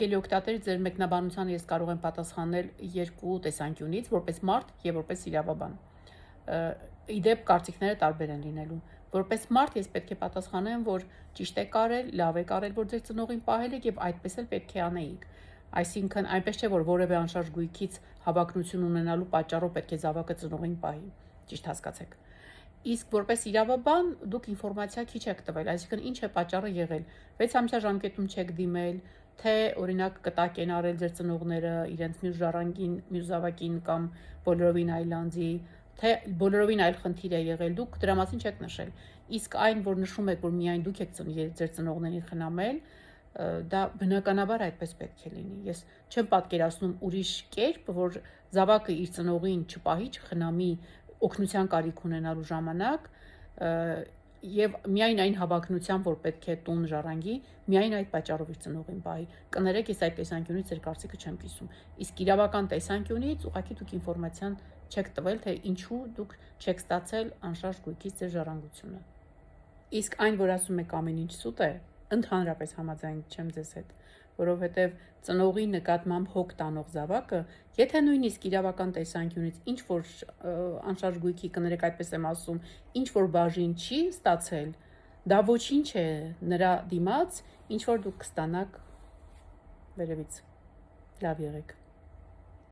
Գելի օգտատեր, ձեր մեկնաբանությանը ես կարող եմ պատասխանել երկու տեսանկյունից, որպես մարդ եւ որպես իրավաբան։ Իդեպ կարծիքները տարբեր են լինելու։ Որպես մարդ ես պետք է պատասխանեմ, որ ճիշտ է կարել, լավ է կարել, որ ձեր ծնողին պահել եք եւ այդպես էլ պետք է անեիք։ Այսինքն այնպես չէ, որ որևէ անշարժ գույքից հավակնություն ունենալու պատճառով պետք է զավակը ծնողին պահի։ Ճիշտ հասկացեք։ Իսկ որպես իրավաբան դուք ինֆորմացիա քիչ եք տվել, այսինքն ինչ է պատճառը եղել։ 6 ամսյա ժամկետում չեք դիմել, թե օրինակ կտակ են արել ձեր ծնողները իրենց մյուս ժառանգին, մյուս զավակին կամ բոլորովին այլ անձի, թե բոլորովին այլ խնդիր է եղել, դուք դրա մասին չեք նշել։ Իսկ այն, որ նշում եք, որ միայն դուք եք ձեր ծնողներին խնամել, դա բնականաբար այդպես պետք է լինի։ Ես չեմ պատկերացնում ուրիշ կերպ, որ զավակը իր ծնողին չպահի, չխնամի օգնության կարիք ունենալու ժամանակ եւ միայն այն հավակնությամբ, որ պետք է տուն ժառանգի, միայն այդ պատճառով իր ծնողին պահի։ Կներեք, ես այդ տեսանկյունից ձեր կարծիքը չեմ կիսում։ Իսկ իրավական տեսանկյունից ուղղակի դուք ինֆորմացիան չեք տվել, թե ինչու դուք չեք ստացել անշարժ գույքից ձեր ժառանգությունը։ Իսկ այն, որ ասում եք ամեն ինչ սուտ է, ընդհանրապես համաձայն չեմ ձեզ հետ, որովհետև ծնողի նկատմամբ հոգ տանող զավակը, եթե նույնիսկ իրավական տեսանկյունից ինչ որ անշարժ գույքի, կներեք այդպես եմ ասում, ինչ որ բաժին չի ստացել, դա ոչինչ է նրա դիմաց, ինչ որ դուք կստանաք վերևից։ Լավ եղեք։